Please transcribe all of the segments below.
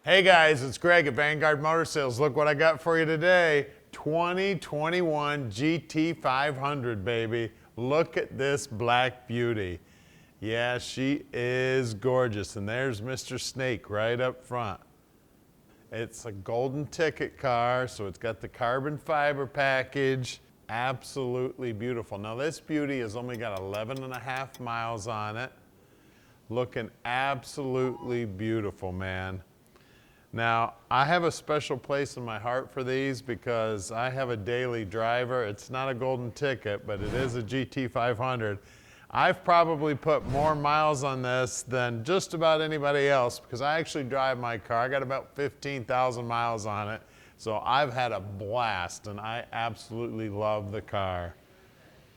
Hey guys, it's Greg at Vanguard Motor Sales. Look what I got for you today. 2021 GT500, baby. Look at this black beauty. Yeah, she is gorgeous. And there's Mr. Snake right up front. It's a golden ticket car, so it's got the carbon fiber package. Absolutely beautiful. Now this beauty has only got 11.5 miles on it. Looking absolutely beautiful, man. Now, I have a special place in my heart for these because I have a daily driver. It's not a golden ticket, but it is a GT500. I've probably put more miles on this than just about anybody else because I actually drive my car. I got about 15,000 miles on it. So I've had a blast and I absolutely love the car.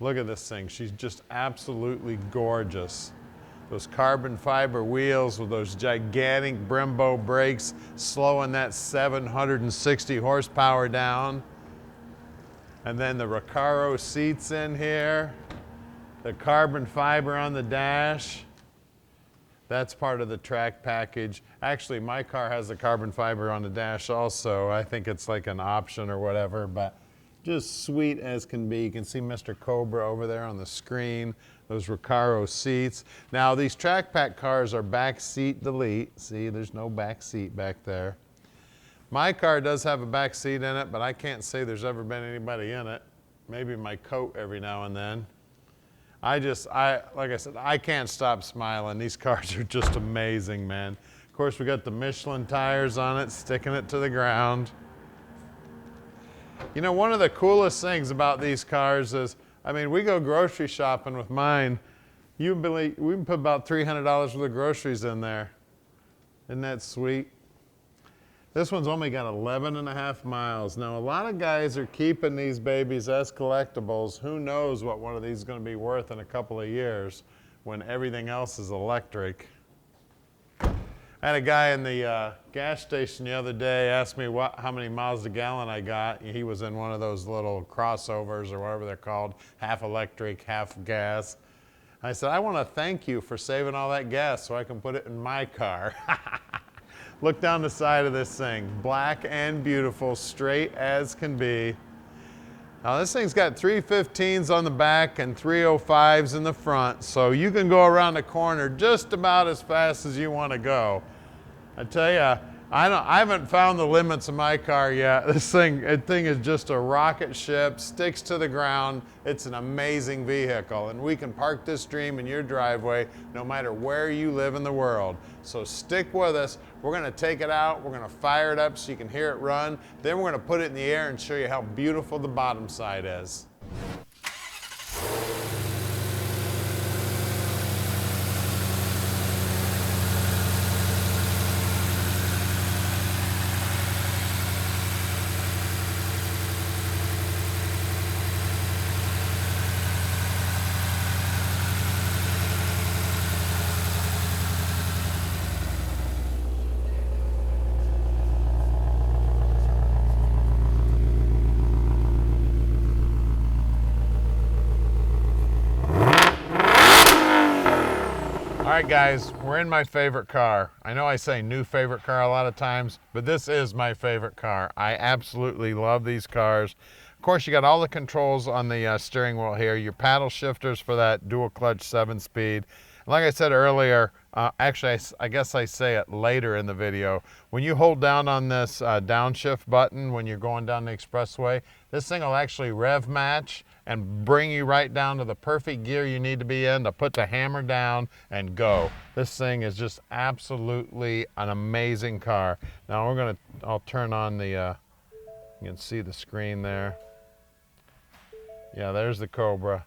Look at this thing. She's just absolutely gorgeous. Those carbon fiber wheels with those gigantic Brembo brakes slowing that 760 horsepower down. And then the Recaro seats in here. The carbon fiber on the dash. That's part of the track package. Actually, my car has the carbon fiber on the dash also. I think it's like an option or whatever, but just sweet as can be. You can see Mr. Cobra over there on the screen. Those Recaro seats. Now these track pack cars are back seat delete. See, there's no back seat back there. My car does have a back seat in it, but I can't say there's ever been anybody in it. Maybe my coat every now and then. Like I said, I can't stop smiling. These cars are just amazing, man. Of course, we got the Michelin tires on it, sticking it to the ground. You know, one of the coolest things about these cars is, I mean, we go grocery shopping with mine. You believe we can put about $300 worth of groceries in there. Isn't that sweet? This one's only got 11.5 miles. Now, a lot of guys are keeping these babies as collectibles. Who knows what one of these is going to be worth in a couple of years when everything else is electric. I had a guy in the gas station the other day ask me how many miles a gallon I got. He was in one of those little crossovers or whatever they're called, half electric, half gas. I said, I want to thank you for saving all that gas so I can put it in my car. Look down the side of this thing, black and beautiful, straight as can be. Now this thing's got 315s on the back and 305s in the front, so you can go around the corner just about as fast as you want to go. I tell you, I haven't found the limits of my car yet. This thing is just a rocket ship, sticks to the ground. It's an amazing vehicle, and we can park this dream in your driveway no matter where you live in the world. So stick with us. We're going to take it out. We're going to fire it up so you can hear it run. Then we're going to put it in the air and show you how beautiful the bottom side is. All right, guys, we're in my favorite car. I know I say new favorite car a lot of times, but this is my favorite car. I absolutely love these cars. Of course, you got all the controls on the steering wheel here, your paddle shifters for that dual clutch 7-speed. Like I said earlier, actually, I guess I say it later in the video, when you hold down on this downshift button when you're going down the expressway, this thing will actually rev match and bring you right down to the perfect gear you need to be in to put the hammer down and go. This thing is just absolutely an amazing car. Now I'll turn on the, you can see the screen there. Yeah, there's the Cobra.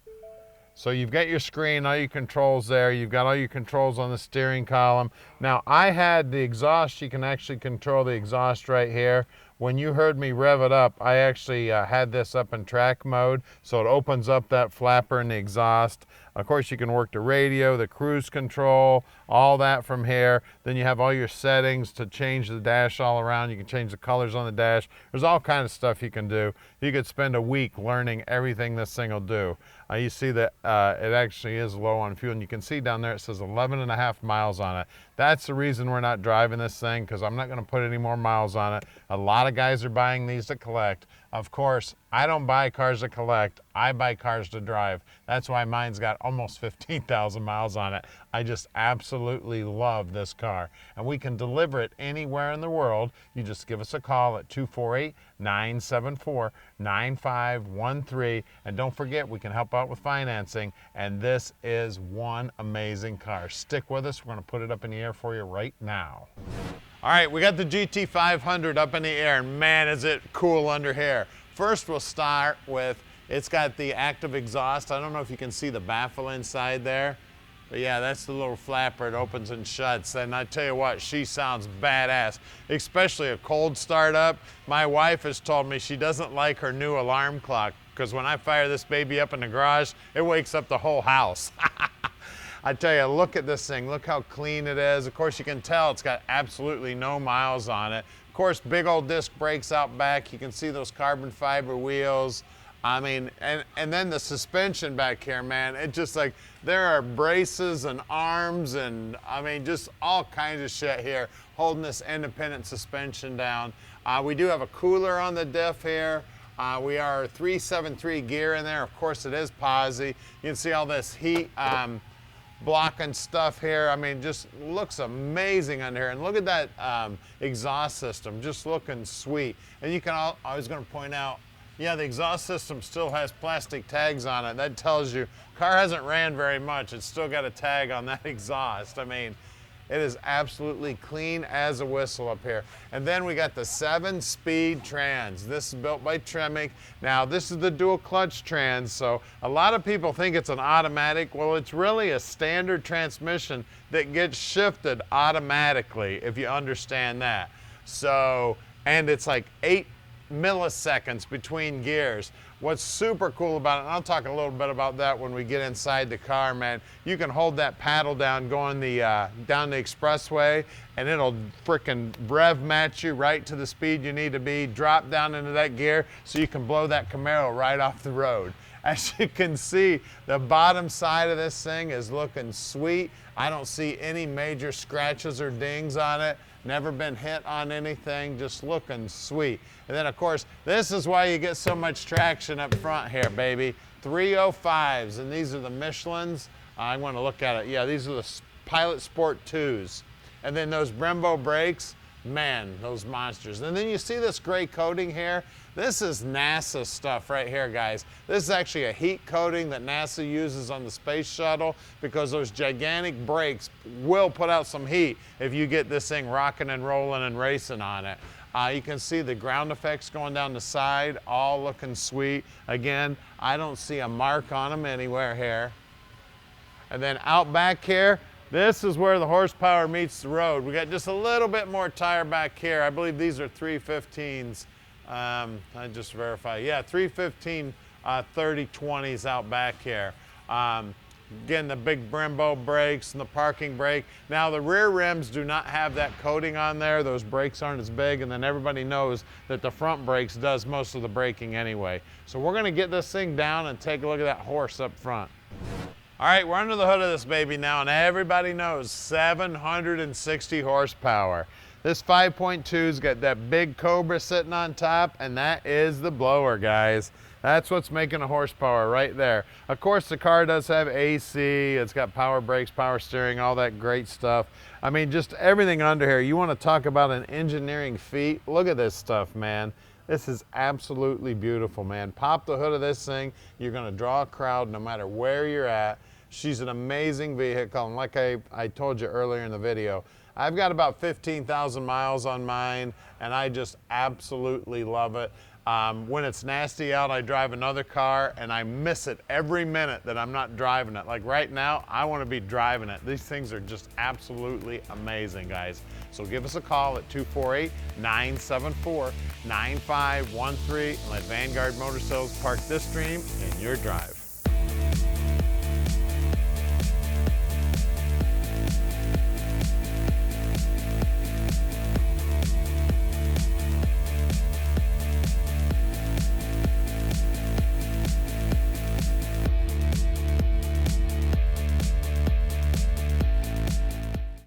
So you've got your screen, all your controls there. You've got all your controls on the steering column. Now I had the exhaust. You can actually control the exhaust right here. When you heard me rev it up, I actually had this up in track mode, so it opens up that flapper in the exhaust. Of course, you can work the radio, the cruise control, all that from here. Then you have all your settings to change the dash all around. You can change the colors on the dash. There's all kinds of stuff you can do. You could spend a week learning everything this thing will do. You see that it actually is low on fuel, and you can see down there it says 11.5 miles on it. That's the reason we're not driving this thing, because I'm not going to put any more miles on it. A lot of guys are buying these to collect. Of course, I don't buy cars to collect. I buy cars to drive. That's why mine's got almost 15,000 miles on it. I just absolutely love this car. And we can deliver it anywhere in the world. You just give us a call at 248-974-9513. And don't forget, we can help out with financing. And this is one amazing car. Stick with us. We're going to put it up in the air for you right now. All right, we got the GT500 up in the air, and man, is it cool under here. First, we'll start with, it's got the active exhaust. I don't know if you can see the baffle inside there, but yeah, that's the little flapper. It opens and shuts, and I tell you what, she sounds badass, especially a cold start up. My wife has told me she doesn't like her new alarm clock, because when I fire this baby up in the garage, it wakes up the whole house. I tell you, look at this thing. Look how clean it is. Of course, you can tell it's got absolutely no miles on it. Of course, big old disc brakes out back. You can see those carbon fiber wheels. I mean, and then the suspension back here, man, it just like, there are braces and arms and, I mean, just all kinds of shit here holding this independent suspension down. We do have a cooler on the diff here. We are 373 gear in there. Of course, it is posi. You can see all this heat blocking stuff here. I mean, just looks amazing under here. And look at that exhaust system, just looking sweet. And you can, I was going to point out, yeah, the exhaust system still has plastic tags on it. That tells you car hasn't ran very much. It's still got a tag on that exhaust. I mean, it is absolutely clean as a whistle up here. And then we got the 7-speed trans. This is built by Tremec. Now, this is the dual clutch trans, so a lot of people think it's an automatic. Well, it's really a standard transmission that gets shifted automatically, if you understand that. So, and it's like 8 milliseconds between gears. What's super cool about it, and I'll talk a little bit about that when we get inside the car, man, you can hold that paddle down going down the expressway, and it'll frickin' rev match you right to the speed you need to be, drop down into that gear so you can blow that Camaro right off the road. As you can see, the bottom side of this thing is looking sweet. I don't see any major scratches or dings on it. Never been hit on anything, just looking sweet. And then of course, this is why you get so much traction up front here, baby. 305s, and these are the Michelins. I want to look at it. Yeah, these are the Pilot Sport 2s. And then those Brembo brakes, man, those monsters. And then you see this gray coating here. This is NASA stuff right here, guys. This is actually a heat coating that NASA uses on the space shuttle, because those gigantic brakes will put out some heat if you get this thing rocking and rolling and racing on it. You can see the ground effects going down the side, all looking sweet. Again, I don't see a mark on them anywhere here. And then out back here, this is where the horsepower meets the road. We got just a little bit more tire back here. I believe these are 315s. I just verify. Yeah, 315 3020s out back here. Again, the big Brembo brakes and the parking brake. Now, the rear rims do not have that coating on there. Those brakes aren't as big, and then everybody knows that the front brakes does most of the braking anyway. So we're gonna get this thing down and take a look at that horse up front. All right, we're under the hood of this baby now, and everybody knows 760 horsepower. This 5.2's got that big Cobra sitting on top, and that is the blower, guys. That's what's making the horsepower right there. Of course, the car does have AC, it's got power brakes, power steering, all that great stuff. I mean, just everything under here. You want to talk about an engineering feat? Look at this stuff, man. This is absolutely beautiful, man. Pop the hood of this thing, you're gonna draw a crowd no matter where you're at. She's an amazing vehicle, and like I told you earlier in the video, I've got about 15,000 miles on mine, and I just absolutely love it. When it's nasty out, I drive another car, and I miss it every minute that I'm not driving it. Like right now, I want to be driving it. These things are just absolutely amazing, guys. So give us a call at 248-974-9513 and let Vanguard Motor Sales park this dream in your drive.